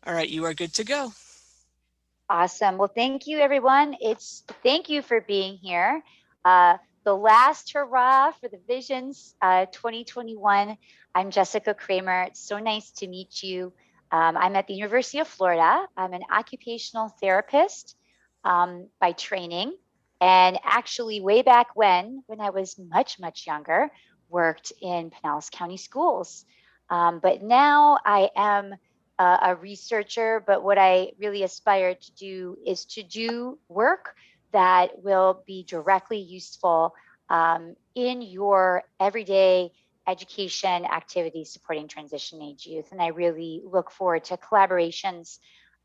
All right, you are good to go. Awesome. Well, thank you, everyone. Thank you for being here. The last hurrah for the Visions 2021. I'm Jessica Kramer. It's so nice to meet you. I'm at the University of Florida. I'm an occupational therapist by training, and actually, way back when I was much younger, worked in Pinellas County Schools. But now I am a researcher, but what I really aspire to do is to do work that will be directly useful in your everyday education activities supporting transition age youth. And I really look forward to collaborations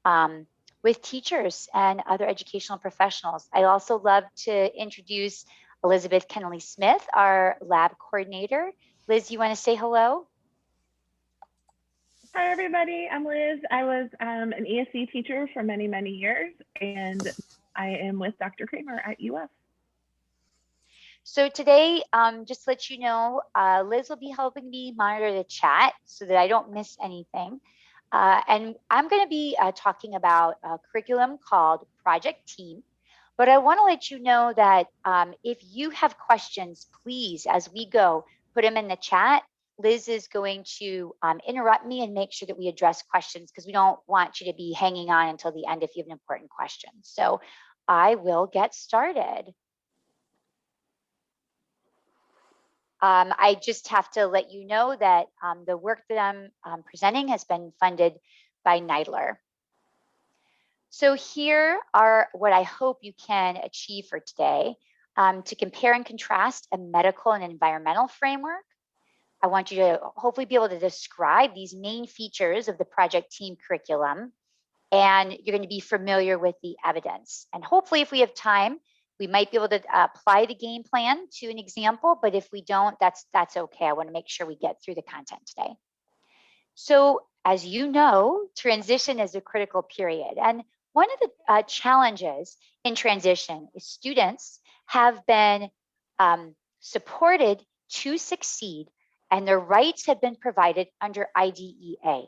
um, with teachers and other educational professionals. I also love to introduce Elizabeth Kennelly Smith, our lab coordinator. Liz, you want to say hello? Hi, everybody. I'm Liz. I was an ESC teacher for many years, and I am with Dr. Kramer at UF. So today, just to let you know, Liz will be helping me monitor the chat so that I don't miss anything. And I'm going to be talking about a curriculum called Project Team. But I want to let you know that if you have questions, please, as we go, put them in the chat. Liz is going to interrupt me and make sure that we address questions because we don't want you to be hanging on until the end if you have an important question. So I will get started. I just have to let you know that the work that I'm presenting has been funded by NIDLR. So here are what I hope you can achieve for today. To compare and contrast a medical and environmental framework. I want you to hopefully be able to describe these main features of the Project Team curriculum, and you're going to be familiar with the evidence. And hopefully, if we have time, we might be able to apply the game plan to an example, but if we don't, that's okay. I want to make sure we get through the content today. So as you know, transition is a critical period. And one of the challenges in transition is students have been supported to succeed and their rights have been provided under IDEA.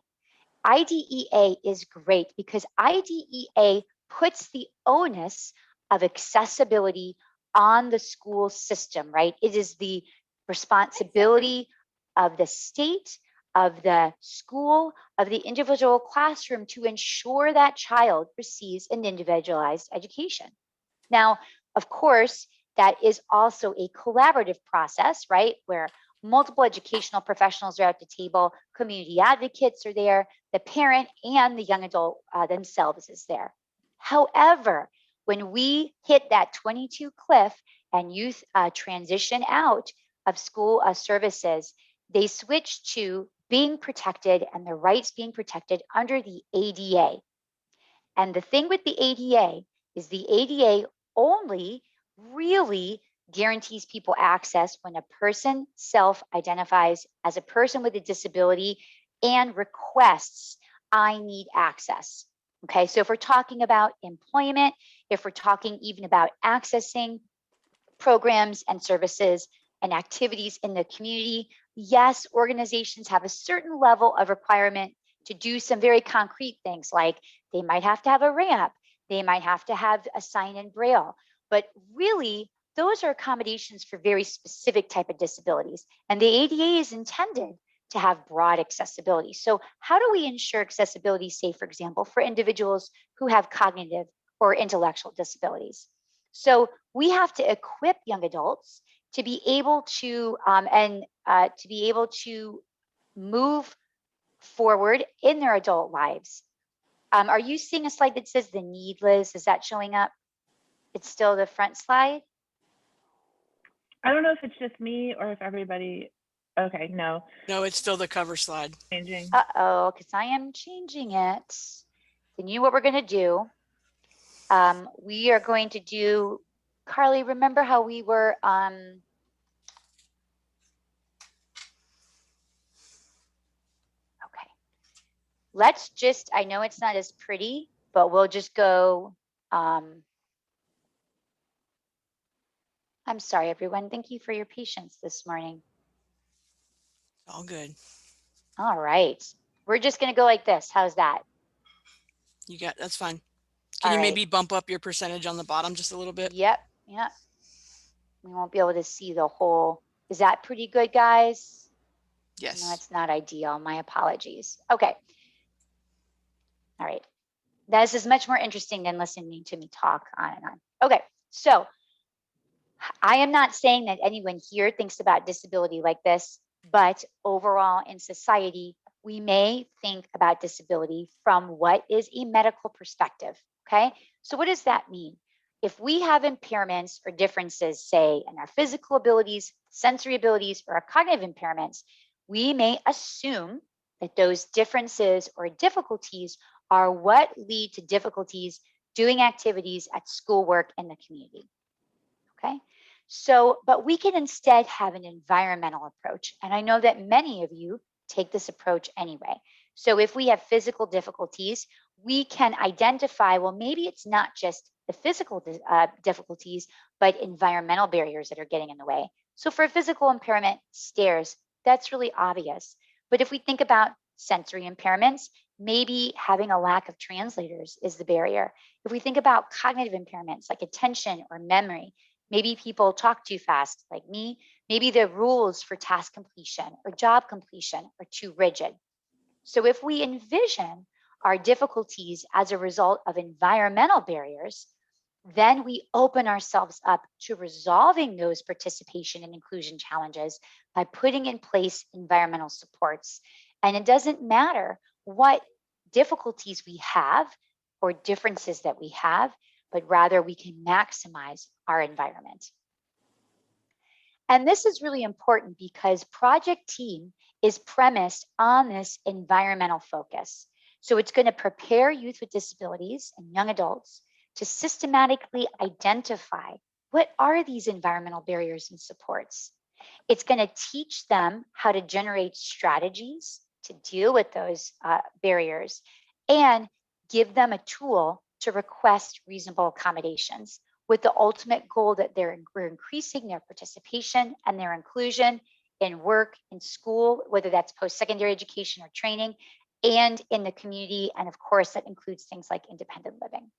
IDEA is great because IDEA puts the onus of accessibility on the school system, right? It is the responsibility of the state, of the school, of the individual classroom to ensure that child receives an individualized education. Now, of course, that is also a collaborative process, right? Where multiple educational professionals are at the table, community advocates are there, the parent and the young adult themselves is there. However, when we hit that 22 cliff and youth transition out of school services, they switch to being protected and their rights being protected under the ADA. And the thing with the ADA is the ADA only really guarantees people access when a person self-identifies as a person with a disability and requests, I need access. Okay, so if we're talking about employment, if we're talking even about accessing programs and services and activities in the community, yes, organizations have a certain level of requirement to do some very concrete things like they might have to have a ramp, they might have to have a sign in Braille, but really those are accommodations for very specific type of disabilities. And the ADA is intended to have broad accessibility. So how do we ensure accessibility, say, for example, for individuals who have cognitive or intellectual disabilities? So we have to equip young adults to be able to to be able to move forward in their adult lives. Are you seeing a slide that says the need, Liz? Is that showing up? It's still the front slide? I don't know if it's just me or if everybody, okay, no. No, it's still the cover slide. Changing. Uh-oh, because I am changing it. Then you know what we're going to do? We are going to do, Carly, remember how we were, okay. Let's just, I know it's not as pretty, but we'll just go, I'm sorry, everyone. Thank you for your patience this morning. All good. All right. We're just going to go like this. How's that? That's fine. Can All you right. maybe bump up your percentage on the bottom just a little bit? Yep. Yep. We won't be able to see the whole. Is that pretty good, guys? No, Yes. it's not ideal. My apologies. Okay. All right. This is much more interesting than listening to me talk on and on. Okay. So I am not saying that anyone here thinks about disability like this, but overall in society, we may think about disability from what is a medical perspective. Okay. So what does that mean? If we have impairments or differences, say, in our physical abilities, sensory abilities, or our cognitive impairments, we may assume that those differences or difficulties are what lead to difficulties doing activities at schoolwork in the community. Okay. So, but we can instead have an environmental approach. And I know that many of you take this approach anyway. So if we have physical difficulties, we can identify, well, maybe it's not just the physical difficulties, but environmental barriers that are getting in the way. So for physical impairment, stairs, that's really obvious. But if we think about sensory impairments, maybe having a lack of translators is the barrier. If we think about cognitive impairments like attention or memory, maybe people talk too fast, like me. Maybe the rules for task completion or job completion are too rigid. So if we envision our difficulties as a result of environmental barriers, then we open ourselves up to resolving those participation and inclusion challenges by putting in place environmental supports. And it doesn't matter what difficulties we have or differences that we have, but rather we can maximize our environment. And this is really important because Project Team is premised on this environmental focus. So it's going to prepare youth with disabilities and young adults to systematically identify what are these environmental barriers and supports. It's going to teach them how to generate strategies to deal with those barriers and give them a tool to request reasonable accommodations with the ultimate goal that we're increasing their participation and their inclusion in work, in school, whether that's post-secondary education or training, and in the community. And of course, that includes things like independent living.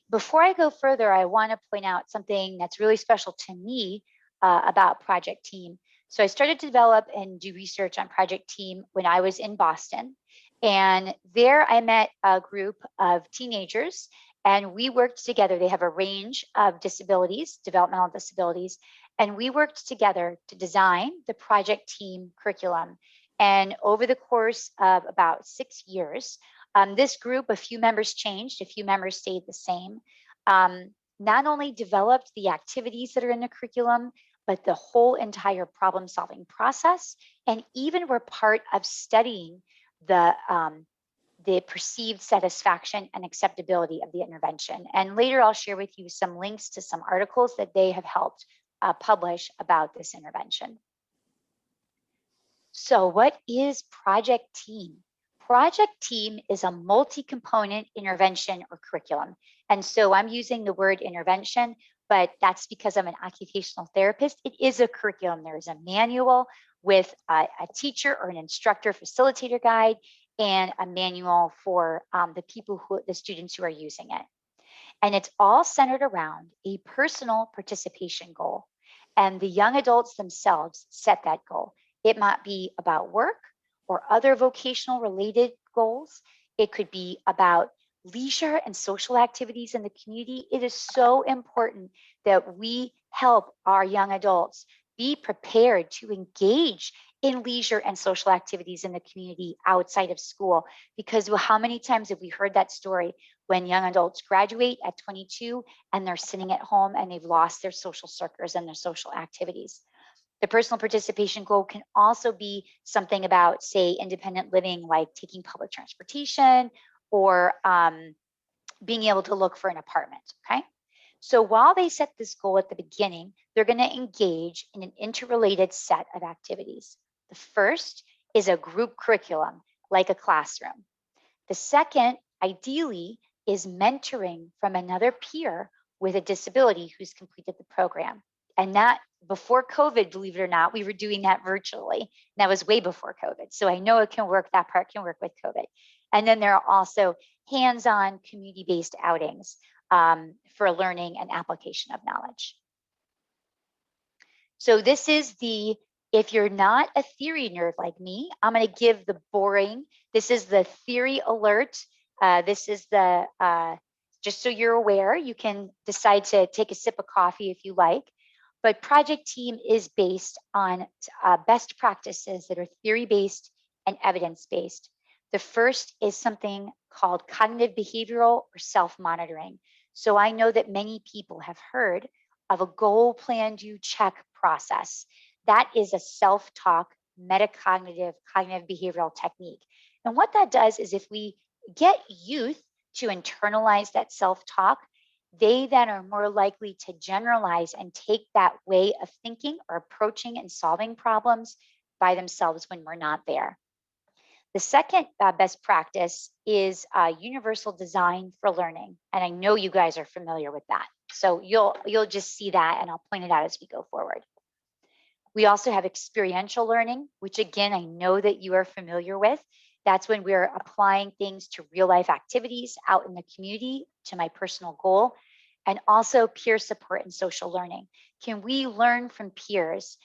Before I go further, I want to point out something that's really special to me about Project Team. So I started to develop and do research on Project Team when I was in Boston. And there I met a group of teenagers and we worked together. They have a range of disabilities, developmental disabilities, and we worked together to design the Project Team curriculum. And over the course of about 6 years, this group, a few members changed, a few members stayed the same, not only developed the activities that are in the curriculum, but the whole entire problem-solving process, and even were part of studying the perceived satisfaction and acceptability of the intervention. And later I'll share with you some links to some articles that they have helped publish about this intervention. So what is Project Team? Project Team is a multi-component intervention or curriculum. And so I'm using the word intervention, but that's because I'm an occupational therapist. It is a curriculum. There is a manual with a teacher or an instructor facilitator guide and a manual for the students who are using it. And it's all centered around a personal participation goal. And the young adults themselves set that goal. It might be about work or other vocational related goals. It could be about leisure and social activities in the community. It is so important that we help our young adults be prepared to engage in leisure and social activities in the community outside of school. Because how many times have we heard that story when young adults graduate at 22 and they're sitting at home and they've lost their social circles and their social activities? The personal participation goal can also be something about, say, independent living, like taking public transportation or being able to look for an apartment, okay? So while they set this goal at the beginning, they're going to engage in an interrelated set of activities. The first is a group curriculum, like a classroom. The second, ideally, is mentoring from another peer with a disability who's completed the program. And that before COVID, believe it or not, we were doing that virtually. And that was way before COVID. So I know it can work, that part can work with COVID. And then there are also hands-on community-based outings for learning and application of knowledge. So this is the, if you're not a theory nerd like me, I'm going to give the boring, this is the theory alert. This is the, just so you're aware, you can decide to take a sip of coffee if you like. But Project Team is based on best practices that are theory-based and evidence-based. The first is something called cognitive behavioral or self-monitoring. So I know that many people have heard of a goal, plan, do, check process. That is a self-talk, metacognitive, cognitive behavioral technique. And what that does is if we get youth to internalize that self-talk, they then are more likely to generalize and take that way of thinking or approaching and solving problems by themselves when we're not there. The second best practice is universal design for learning. And I know you guys are familiar with that. So you'll just see that, and I'll point it out as we go forward. We also have experiential learning, which again, I know that you are familiar with. That's when we're applying things to real life activities out in the community to my personal goal, and also peer support and social learning. Can we learn from peers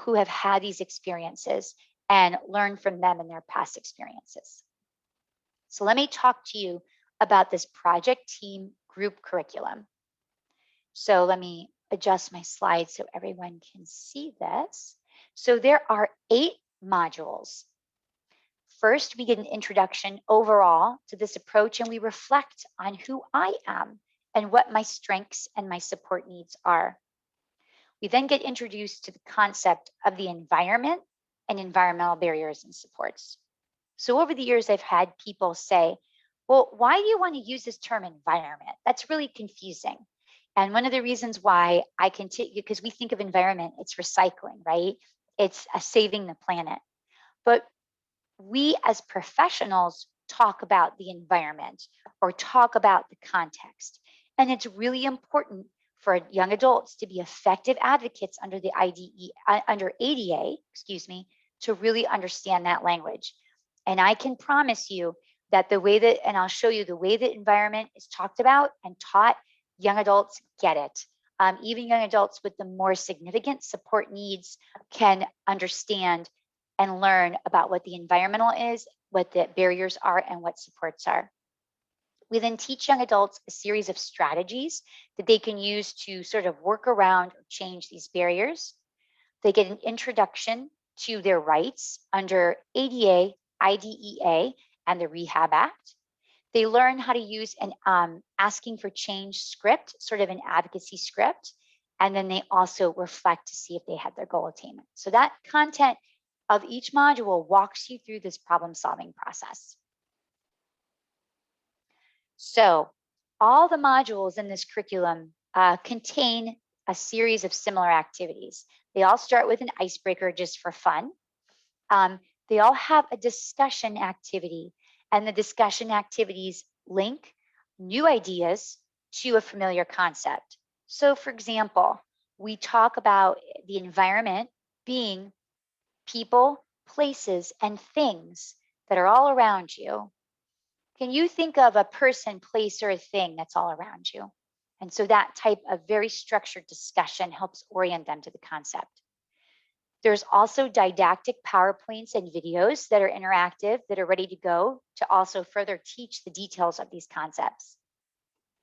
who have had these experiences and learn from them and their past experiences? So let me talk to you about this Project Team group curriculum. So let me adjust my slides so everyone can see this. So there are 8 modules. First, we get an introduction overall to this approach, and we reflect on who I am and what my strengths and my support needs are. We then get introduced to the concept of the environment and environmental barriers and supports. So over the years, I've had people say, well, why do you want to use this term environment? That's really confusing. And one of the reasons why I continue, because we think of environment, it's recycling, right? It's saving the planet. But we as professionals talk about the environment or talk about the context. And it's really important for young adults to be effective advocates under the ADA, to really understand that language. And I can promise you that the way that, and I'll show you the way that environment is talked about and taught, young adults get it. Even young adults with the more significant support needs can understand and learn about what the environmental is, what the barriers are, and what supports are. We then teach young adults a series of strategies that they can use to sort of work around or change these barriers. They get an introduction to their rights under ADA, IDEA, and the Rehab Act. They learn how to use an asking for change script, sort of an advocacy script, and then they also reflect to see if they had their goal attainment. So that content of each module walks you through this problem-solving process. So all the modules in this curriculum contain a series of similar activities. They all start with an icebreaker just for fun. They all have a discussion activity, and the discussion activities link new ideas to a familiar concept. So for example, we talk about the environment being people, places, and things that are all around you. Can you think of a person, place, or a thing that's all around you? And so that type of very structured discussion helps orient them to the concept. There's also didactic PowerPoints and videos that are interactive, that are ready to go to also further teach the details of these concepts.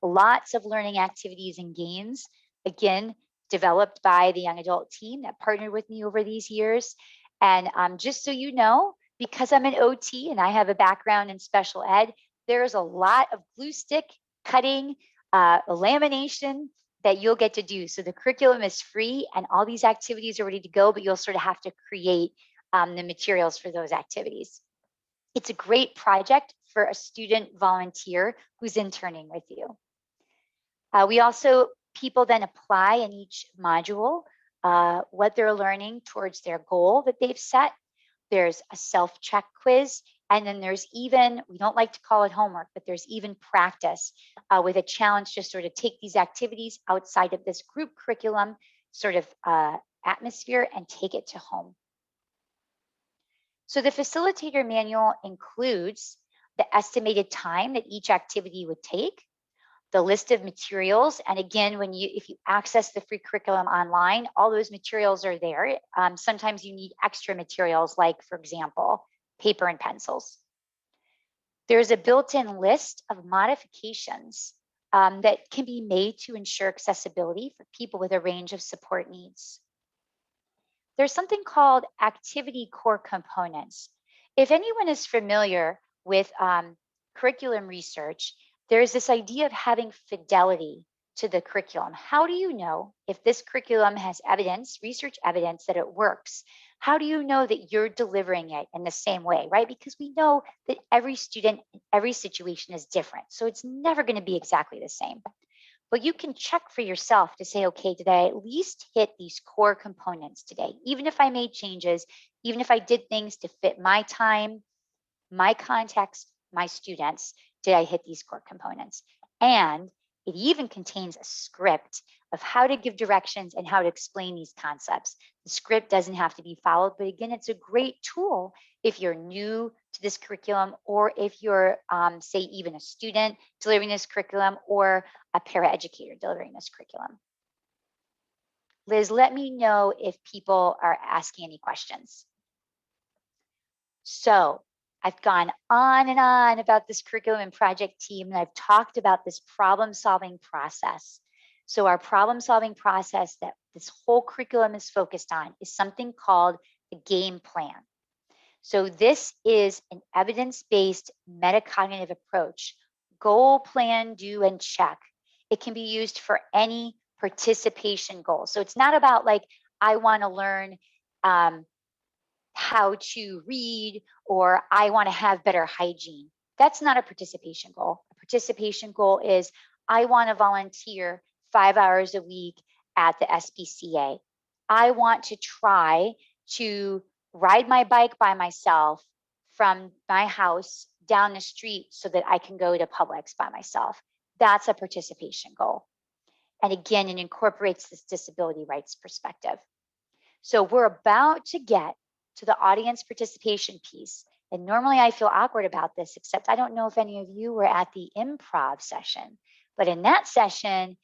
Lots of learning activities and games, again, developed by the young adult team that partnered with me over these years. And just so you know, because I'm an OT and I have a background in special ed, there's a lot of glue stick cutting, lamination that you'll get to do. So the curriculum is free and all these activities are ready to go, but you'll sort of have to create the materials for those activities. It's a great project for a student volunteer who's interning with you. People then apply in each module what they're learning towards their goal that they've set. There's a self-check quiz, and then there's even, we don't like to call it homework, but there's even practice with a challenge to sort of take these activities outside of this group curriculum sort of atmosphere and take it to home. So the facilitator manual includes the estimated time that each activity would take, the list of materials. And again, if you access the free curriculum online, all those materials are there. Sometimes you need extra materials, like, for example, paper and pencils. There's a built-in list of modifications that can be made to ensure accessibility for people with a range of support needs. There's something called activity core components. If anyone is familiar with curriculum research, there's this idea of having fidelity to the curriculum. How do you know if this curriculum has evidence, research evidence that it works? How do you know that you're delivering it in the same way, right? Because we know that every student, every situation is different. So it's never going to be exactly the same. But you can check for yourself to say, okay, did I at least hit these core components today? Even if I made changes, even if I did things to fit my time, my context, my students, did I hit these core components? And it even contains a script of how to give directions and how to explain these concepts. The script doesn't have to be followed, but again, it's a great tool if you're new to this curriculum, or if you're, say, even a student delivering this curriculum, or a paraeducator delivering this curriculum. Liz, let me know if people are asking any questions. So I've gone on and on about this curriculum and project team, and I've talked about this problem-solving process. So our problem-solving process that this whole curriculum is focused on is something called the game plan. So this is an evidence-based metacognitive approach. Goal, plan, do, and check. It can be used for any participation goal. So it's not about, like, I want to learn how to read, or I want to have better hygiene. That's not a participation goal. A participation goal is, I want to volunteer 5 hours a week at the SPCA. I want to try to ride my bike by myself from my house down the street so that I can go to Publix by myself. That's a participation goal. And again, it incorporates this disability rights perspective. So we're about to get to the audience participation piece. And normally I feel awkward about this, except I don't know if any of you were at the improv session, but in that session,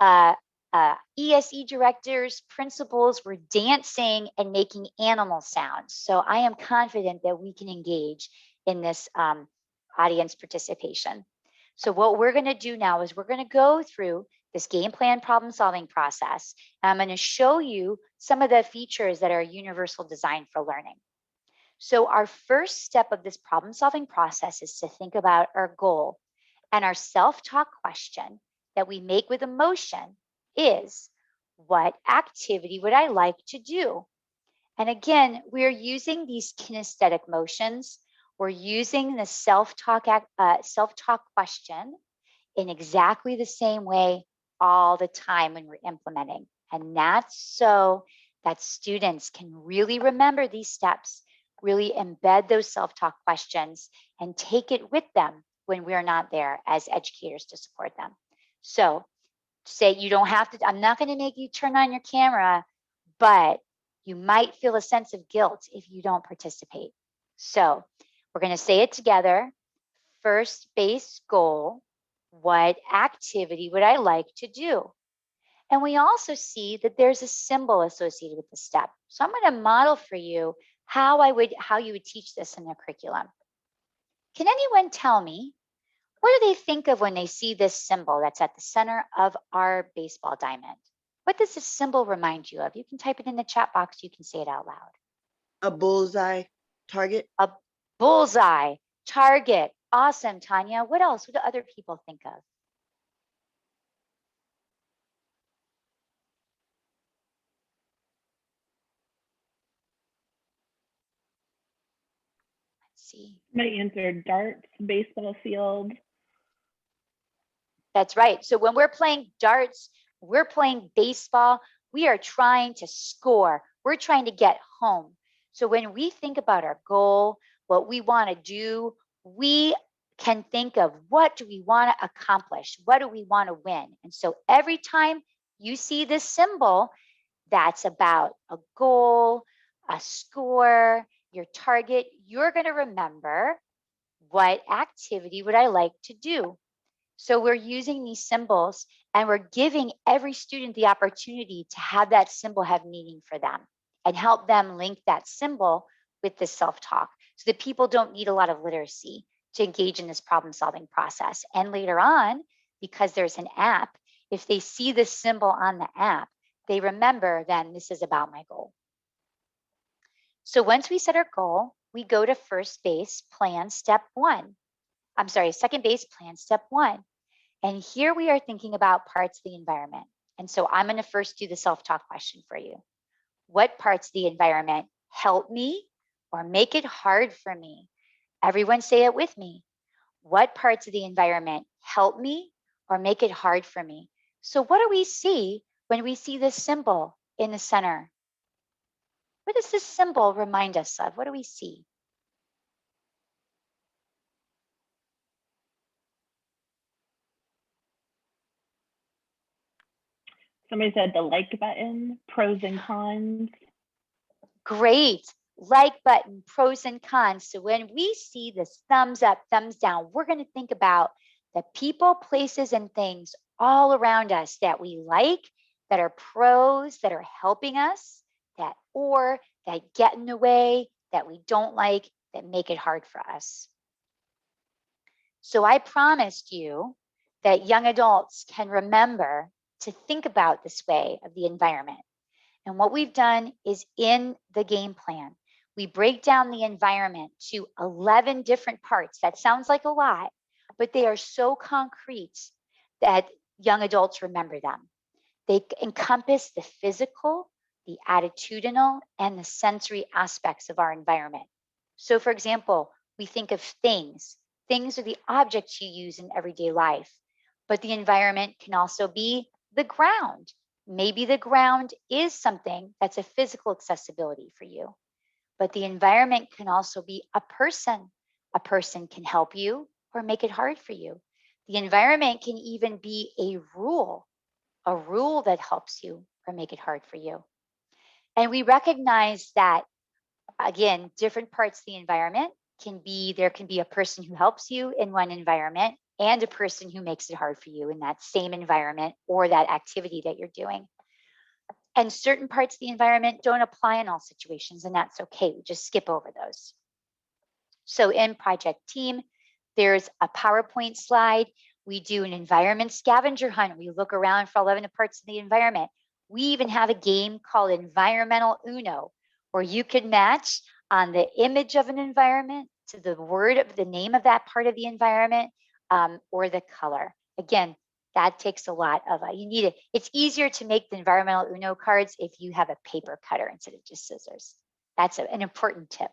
ESE directors, principals were dancing and making animal sounds. So I am confident that we can engage in this audience participation. So what we're going to do now is we're going to go through this game plan problem solving process. And I'm going to show you some of the features that are universal design for learning. So our first step of this problem solving process is to think about our goal. And our self-talk question that we make with emotion is, what activity would I like to do? And again, we're using these kinesthetic motions. We're using the self-talk question in exactly the same way all the time when we're implementing. And that's so that students can really remember these steps, really embed those self-talk questions, and take it with them when we're not there as educators to support them. So say, you don't have to, I'm not going to make you turn on your camera, but you might feel a sense of guilt if you don't participate. So we're going to say it together. First base goal, what activity would I like to do? And we also see that there's a symbol associated with the step. So I'm going to model for you how you would teach this in the curriculum. Can anyone tell me, what do they think of when they see this symbol that's at the center of our baseball diamond? What does this symbol remind you of? You can type it in the chat box. You can say it out loud. A bullseye target. A bullseye target. Awesome, Tanya. What else? What do other people think of? Let's see. My answer, darts, baseball field. That's right. So when we're playing darts, we're playing baseball, we are trying to score. We're trying to get home. So when we think about our goal, what we want to do, we can think of, what do we want to accomplish? What do we want to win? And so every time you see this symbol, that's about a goal, a score, your target, you're going to remember, what activity would I like to do? So we're using these symbols and we're giving every student the opportunity to have that symbol have meaning for them and help them link that symbol with the self-talk so that people don't need a lot of literacy to engage in this problem-solving process. And later on, because there's an app, if they see this symbol on the app, they remember then this is about my goal. So once we set our goal, we go to first base, plan step one. I'm sorry, second base, plan step one. And here we are thinking about parts of the environment. And so I'm going to first do the self-talk question for you. What parts of the environment help me or make it hard for me? Everyone say it with me. What parts of the environment help me or make it hard for me? So what do we see when we see this symbol in the center? What does this symbol remind us of? What do we see? Somebody said the like button, pros and cons. Great. Like button, pros and cons. So when we see this thumbs up, thumbs down, we're going to think about the people, places, and things all around us that we like, that are pros, that are helping us, that get in the way, that we don't like, that make it hard for us. So I promised you that young adults can remember to think about this way of the environment. And what we've done is in the game plan, we break down the environment to 11 different parts. That sounds like a lot, but they are so concrete that young adults remember them. They encompass the physical, the attitudinal, and the sensory aspects of our environment. So for example, we think of things. Things are the objects you use in everyday life, but the environment can also be the ground. Maybe the ground is something that's a physical accessibility for you, but the environment can also be a person. A person can help you or make it hard for you. The environment can even be a rule that helps you or make it hard for you. And we recognize that, again, different parts of the environment there can be a person who helps you in one environment and a person who makes it hard for you in that same environment or that activity that you're doing. And certain parts of the environment don't apply in all situations, and that's okay. We just skip over those. So in Project Team, there's a PowerPoint slide. We do an environment scavenger hunt. We look around for 11 parts of the environment. We even have a game called Environmental Uno, where you can match on the image of an environment to the word of the name of that part of the environment, or the color. Again, that takes a lot of, you need it. It's easier to make the environmental Uno cards if you have a paper cutter instead of just scissors. That's an important tip.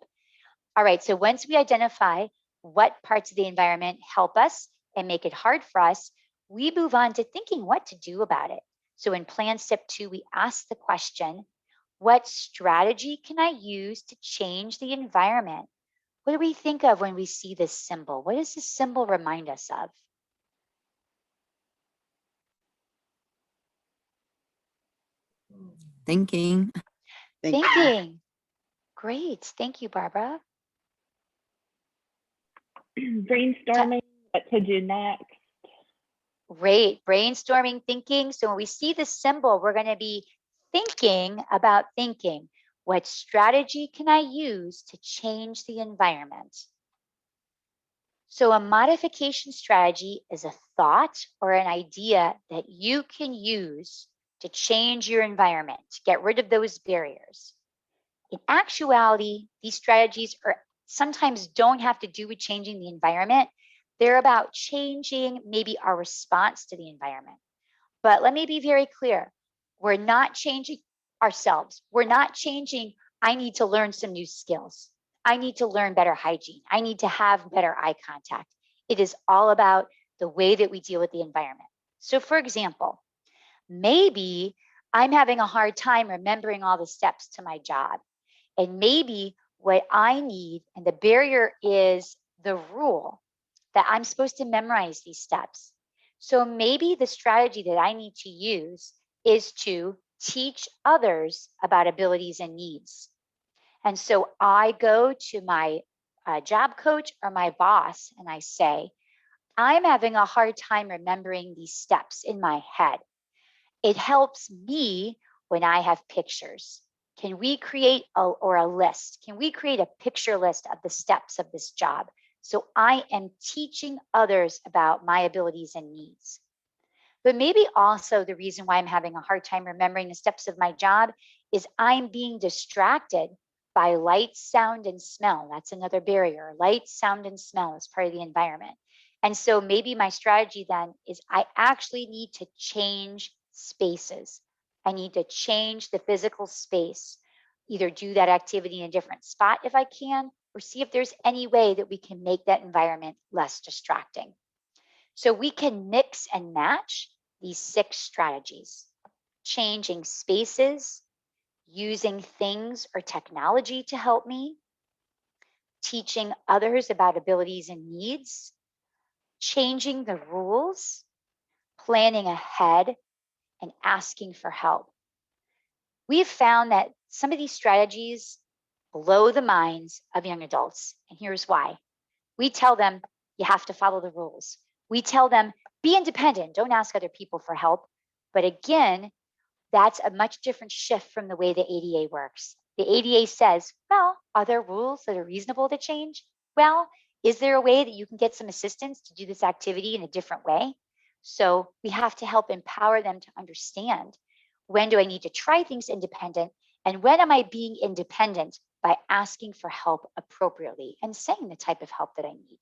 All right, so once we identify what parts of the environment help us and make it hard for us, we move on to thinking what to do about it. So in plan step 2, we ask the question, what strategy can I use to change the environment? What do we think of when we see this symbol? What does this symbol remind us of? Thinking. Thinking. Great. Thank you, Barbara. Brainstorming what to do next. Great. Brainstorming, thinking. So when we see this symbol, we're going to be thinking about thinking. What strategy can I use to change the environment? So a modification strategy is a thought or an idea that you can use to change your environment, to get rid of those barriers. In actuality, these strategies sometimes don't have to do with changing the environment. They're about changing maybe our response to the environment. But let me be very clear. We're not changing ourselves. We're not changing, I need to learn some new skills. I need to learn better hygiene. I need to have better eye contact. It is all about the way that we deal with the environment. So for example, maybe I'm having a hard time remembering all the steps to my job. And maybe what I need, and the barrier is the rule that I'm supposed to memorize these steps. So maybe the strategy that I need to use is to teach others about abilities and needs. And so I go to my job coach or my boss and I say, I'm having a hard time remembering these steps in my head. It helps me when I have pictures. Can we create a list? Can we create a picture list of the steps of this job? So I am teaching others about my abilities and needs. But maybe also the reason why I'm having a hard time remembering the steps of my job is I'm being distracted by light, sound, and smell. That's another barrier. Light, sound, and smell is part of the environment. And so maybe my strategy then is I actually need to change spaces. I need to change the physical space, either do that activity in a different spot if I can, or see if there's any way that we can make that environment less distracting. So we can mix and match these 6 strategies: changing spaces, using things or technology to help me, teaching others about abilities and needs, changing the rules, planning ahead, and asking for help. We've found that some of these strategies blow the minds of young adults, and here's why. We tell them you have to follow the rules. We tell them be independent, don't ask other people for help. But again, that's a much different shift from the way the ADA works. The ADA says, well, are there rules that are reasonable to change? Well, is there a way that you can get some assistance to do this activity in a different way? So we have to help empower them to understand, when do I need to try things independent? And when am I being independent by asking for help appropriately and saying the type of help that I need?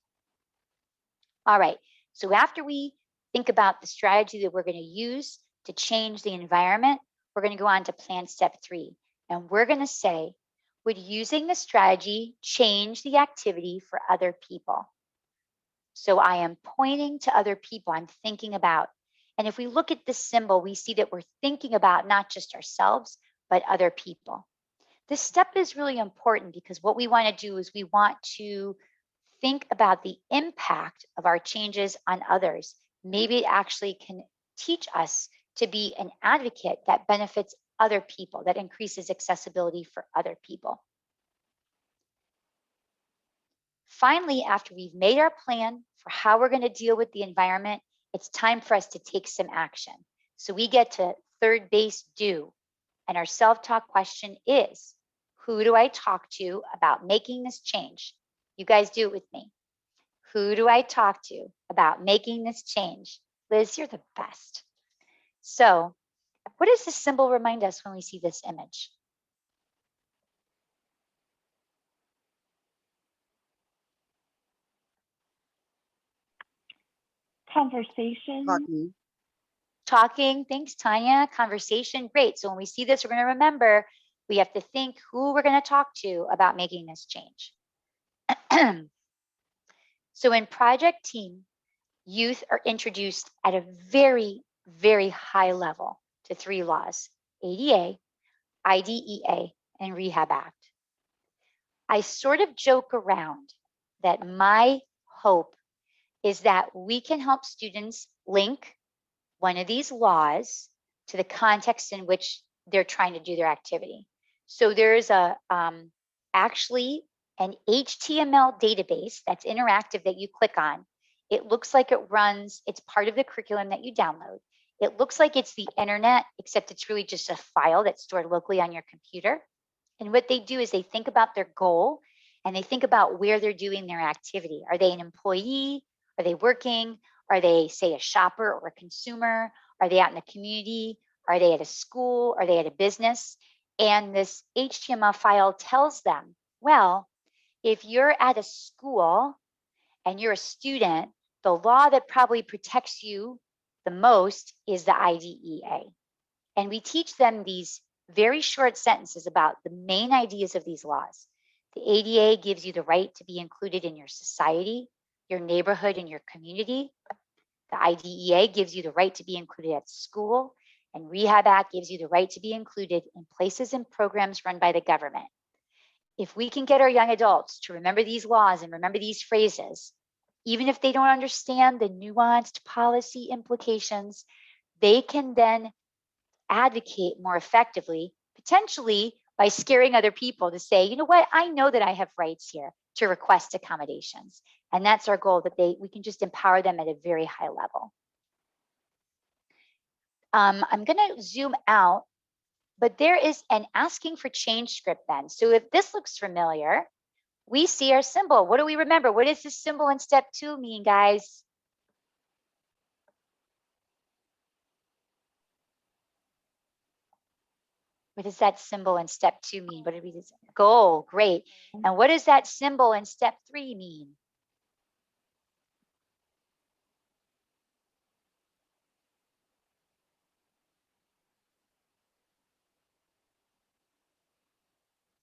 All right, so after we think about the strategy that we're going to use to change the environment, we're going to go on to plan step 3. And we're going to say, would using the strategy change the activity for other people? So I am pointing to other people I'm thinking about. And if we look at this symbol, we see that we're thinking about not just ourselves, but other people. This step is really important because what we want to do is we want to think about the impact of our changes on others. Maybe it actually can teach us to be an advocate that benefits other people, that increases accessibility for other people. Finally, after we've made our plan for how we're going to deal with the environment, it's time for us to take some action. So we get to third base do. And our self-talk question is, who do I talk to about making this change? You guys do it with me. Who do I talk to about making this change? Liz, you're the best. So what does this symbol remind us when we see this image? Conversation. Talking. Thanks, Tanya. Conversation. Great. So when we see this, we're going to remember we have to think who we're going to talk to about making this change. So in project team, youth are introduced at a very, very high level to 3 laws: ADA, IDEA, and Rehab Act. I sort of joke around that my hope is that we can help students link one of these laws to the context in which they're trying to do their activity. So there's actually an HTML database that's interactive that you click on. It looks like it runs, it's part of the curriculum that you download. It looks like it's the internet, except it's really just a file that's stored locally on your computer. And what they do is they think about their goal and they think about where they're doing their activity. Are they an employee? Are they working? Are they, say, a shopper or a consumer? Are they out in the community? Are they at a school? Are they at a business? And this HTML file tells them, well, if you're at a school and you're a student, the law that probably protects you the most is the IDEA. And we teach them these very short sentences about the main ideas of these laws. The ADA gives you the right to be included in your society, your neighborhood, and your community. The IDEA gives you the right to be included at school, and Rehab Act gives you the right to be included in places and programs run by the government. If we can get our young adults to remember these laws and remember these phrases, even if they don't understand the nuanced policy implications, they can then advocate more effectively, potentially by scaring other people to say, you know what, I know that I have rights here to request accommodations. And that's our goal, that we can just empower them at a very high level. I'm gonna zoom out, but there is an asking for change script then. So if this looks familiar, we see our symbol. What do we remember? What does this symbol in step 2 mean, guys? What does that symbol in step 2 mean? What did we just, goal, great. And what does that symbol in step 3 mean?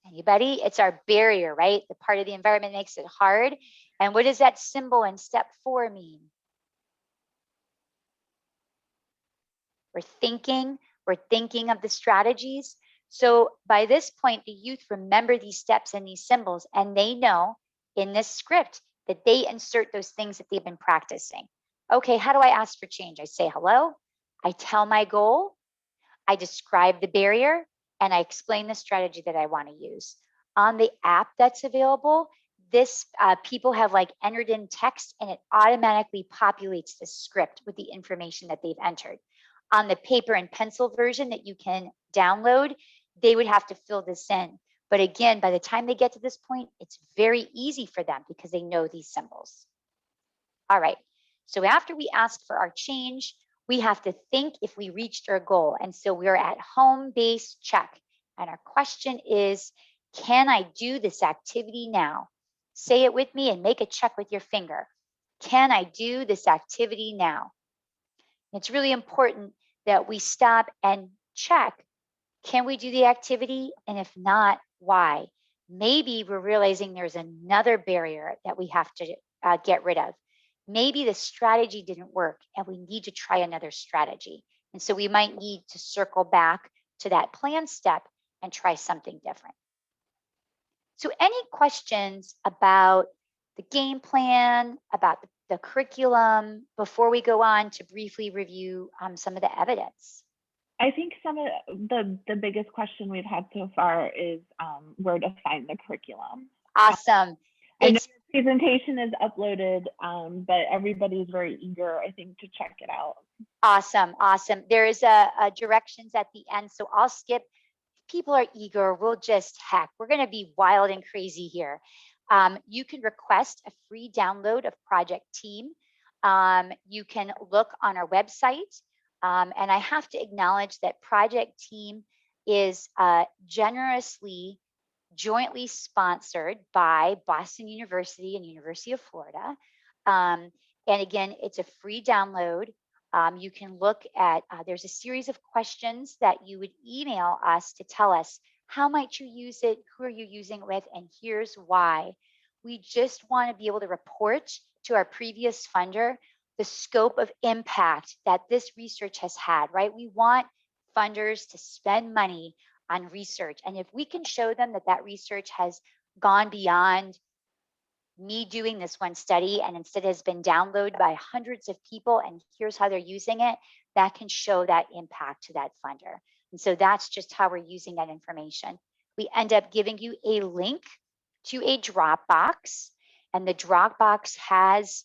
Anybody? It's our barrier, right? The part of the environment makes it hard. And what does that symbol in step 4 mean? We're thinking of the strategies. So by this point, the youth remember these steps and these symbols, and they know in this script that they insert those things that they've been practicing. Okay, how do I ask for change? I say hello, I tell my goal, I describe the barrier, and I explain the strategy that I want to use. On the app that's available, this people have like entered in text and it automatically populates the script with the information that they've entered. On the paper and pencil version that you can download, they would have to fill this in. But again, by the time they get to this point, it's very easy for them because they know these symbols. All right, so after we ask for our change, we have to think if we reached our goal. And so we're at home base check. And our question is, can I do this activity now? Say it with me and make a check with your finger. Can I do this activity now? It's really important that we stop and check, can we do the activity? And if not, why? Maybe we're realizing there's another barrier that we have to get rid of. Maybe the strategy didn't work and we need to try another strategy. And so we might need to circle back to that plan step and try something different. So any questions about the game plan, about the curriculum, before we go on to briefly review some of the evidence? I think some of the biggest question we've had so far is where to find the curriculum. Awesome. I know the presentation is uploaded, but everybody's very eager, I think, to check it out. Awesome, awesome. There is a directions at the end, so I'll skip. People are eager. We'll just heck, we're going to be wild and crazy here. You can request a free download of Project Team. You can look on our website. And I have to acknowledge that Project Team is generously, jointly sponsored by Boston University and University of Florida. And again, it's a free download. You can look at, there's a series of questions that you would email us to tell us, how might you use it? Who are you using it with? And here's why. We just want to be able to report to our previous funder the scope of impact that this research has had, right? We want funders to spend money on research. And if we can show them that that research has gone beyond me doing this one study and instead has been downloaded by hundreds of people and here's how they're using it, that can show that impact to that funder. And so that's just how we're using that information. We end up giving you a link to a Dropbox, and the Dropbox has,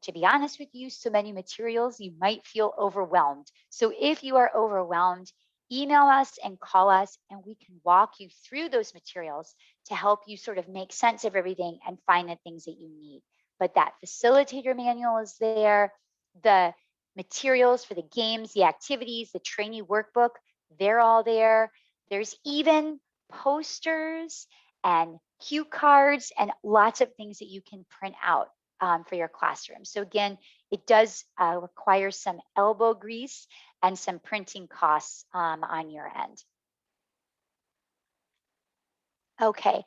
to be honest with you, so many materials, you might feel overwhelmed. So if you are overwhelmed, email us and call us and we can walk you through those materials to help you sort of make sense of everything and find the things that you need. But that facilitator manual is there, the materials for the games, the activities, the trainee workbook, they're all there. There's even posters and cue cards and lots of things that you can print out for your classroom. So again, it does require some elbow grease and some printing costs on your end. Okay,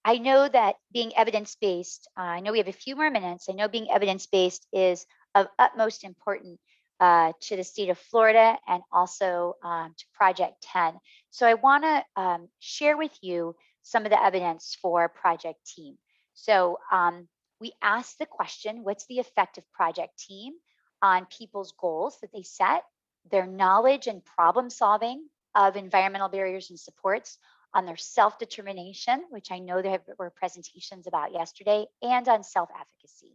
I know that being evidence-based, I know we have a few more minutes. I know being evidence-based is of utmost importance to the state of Florida and also to Project 10. So I wanna share with you some of the evidence for Project Team. So we asked the question, what's the effect of Project Team on people's goals that they set? their knowledge and problem solving of environmental barriers and supports, on their self-determination, which I know there were presentations about yesterday, and on self-efficacy.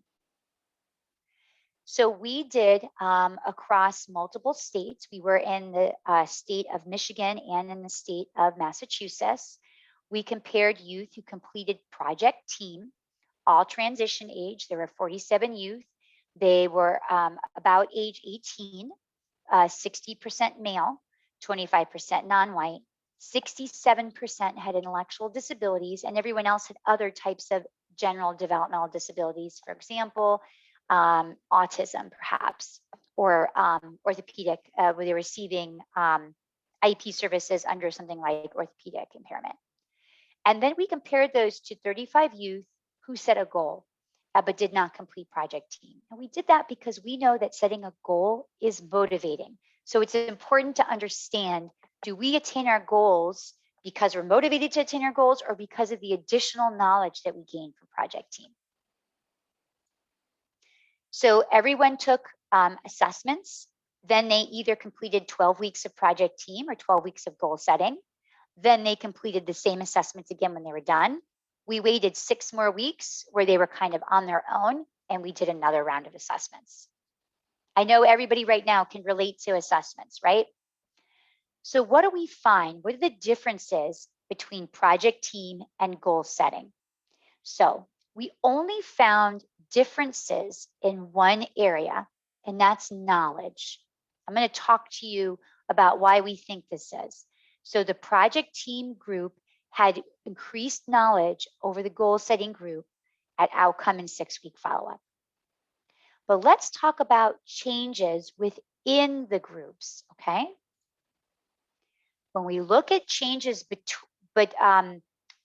So we did across multiple states. We were in the state of Michigan and in the state of Massachusetts. We compared youth who completed Project Team, all transition age. There were 47 youth. They were about age 18, 60% male, 25% non-white, 67% had intellectual disabilities, and everyone else had other types of general developmental disabilities, for example, autism perhaps, or orthopedic, where they're receiving IEP services under something like orthopedic impairment. And then we compared those to 35 youth who set a goal, but did not complete Project Team. And we did that because we know that setting a goal is motivating. So it's important to understand, do we attain our goals because we're motivated to attain our goals, or because of the additional knowledge that we gain from Project Team? So everyone took assessments. Then they either completed 12 weeks of Project Team or 12 weeks of goal setting. Then they completed the same assessments again when they were done. We waited 6 more weeks where they were kind of on their own, and we did another round of assessments. I know everybody right now can relate to assessments, right? So what do we find? What are the differences between Project Team and goal setting? So we only found differences in one area, and that's knowledge. I'm going to talk to you about why we think this is. So the Project Team group had increased knowledge over the goal setting group at outcome and 6-week follow-up. But let's talk about changes within the groups, okay? When we look at changes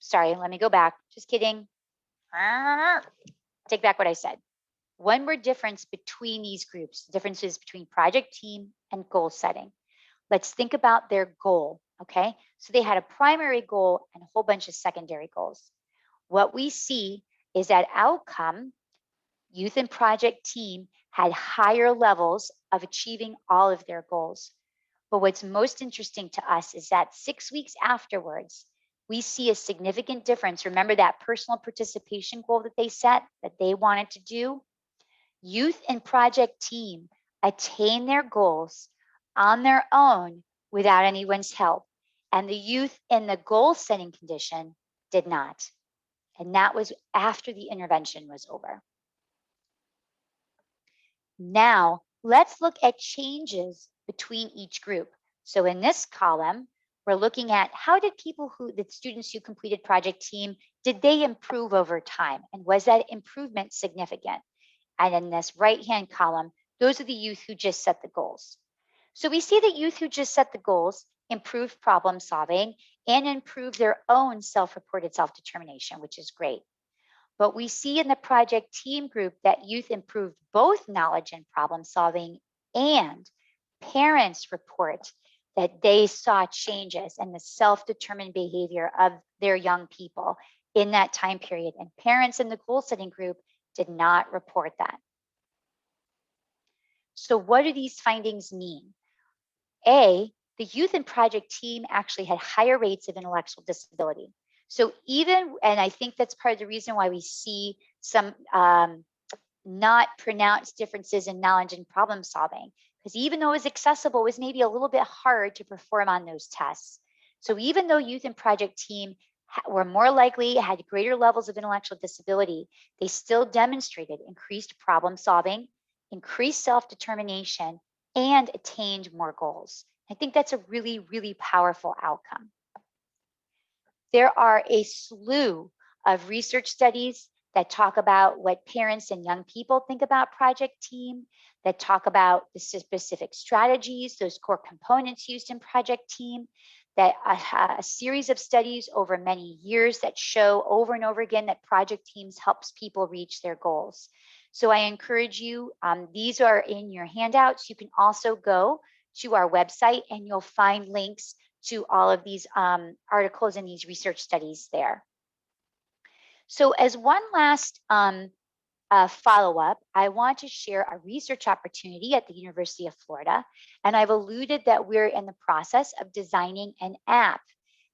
sorry, let me go back. Just kidding. Take back what I said. One more difference between these groups, differences between Project Team and goal setting. Let's think about their goal, okay? So they had a primary goal and a whole bunch of secondary goals. What we see is that outcome, youth and Project Team had higher levels of achieving all of their goals. But what's most interesting to us is that 6 weeks afterwards, we see a significant difference. Remember that personal participation goal that they set, that they wanted to do? Youth and Project Team attain their goals on their own without anyone's help. And the youth in the goal setting condition did not. And that was after the intervention was over. Now, let's look at changes between each group. So in this column, we're looking at how did the students who completed Project Team, did they improve over time? And was that improvement significant? And in this right-hand column, those are the youth who just set the goals. So we see that youth who just set the goals improved problem solving and improved their own self-reported self-determination, which is great. But we see in the Project Team group that youth improved both knowledge and problem solving, and parents report that they saw changes in the self-determined behavior of their young people in that time period. And parents in the goal setting group did not report that. So what do these findings mean? A, the youth in Project Team actually had higher rates of intellectual disability. So even, and I think that's part of the reason why we see some not pronounced differences in knowledge and problem solving, because even though it was accessible, it was maybe a little bit hard to perform on those tests. So even though youth in Project Team were more likely, had greater levels of intellectual disability, they still demonstrated increased problem solving, increased self-determination, and attained more goals. I think that's a really, really powerful outcome. There are a slew of research studies that talk about what parents and young people think about Project Team, that talk about the specific strategies, those core components used in Project Team, that a series of studies over many years that show over and over again that Project Teams helps people reach their goals. So I encourage you, these are in your handouts. You can also go to our website and you'll find links to all of these articles and these research studies there. So as one last follow-up, I want to share a research opportunity at the University of Florida. And I've alluded that we're in the process of designing an app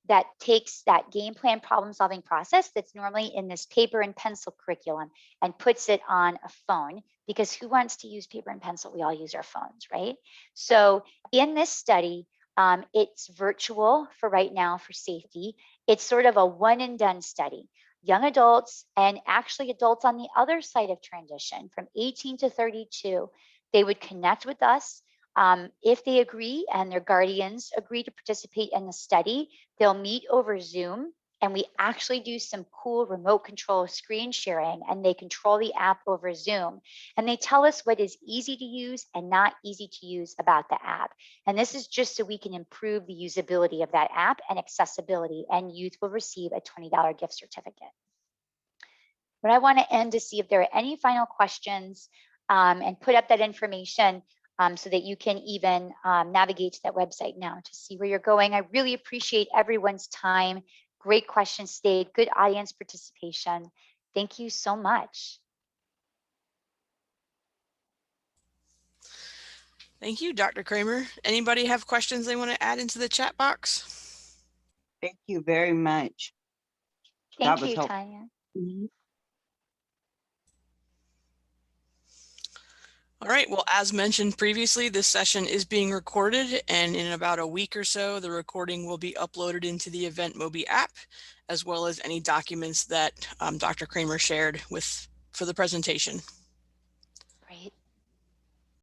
that takes that game plan problem solving process that's normally in this paper and pencil curriculum and puts it on a phone, because who wants to use paper and pencil? We all use our phones, right? So in this study, it's virtual for right now for safety. It's sort of a one and done study. Young adults, and actually adults on the other side of transition from 18 to 32, they would connect with us. If they agree and their guardians agree to participate in the study, they'll meet over Zoom, and we actually do some cool remote control screen sharing, and they control the app over Zoom. And they tell us what is easy to use and not easy to use about the app. And this is just so we can improve the usability of that app and accessibility, and youth will receive a $20 gift certificate. But I want to end to see if there are any final questions, and put up that information so that you can even navigate to that website now to see where you're going. I really appreciate everyone's time. Great questions today, good audience participation. Thank you so much. Thank you, Dr. Kramer. Anybody have questions they want to add into the chat box? Thank you very much. Thank was you, helpful. Tanya. All right, well, as mentioned previously, this session is being recorded, and in about a week or so, the recording will be uploaded into the EventMobi app, as well as any documents that Dr. Kramer shared for the presentation.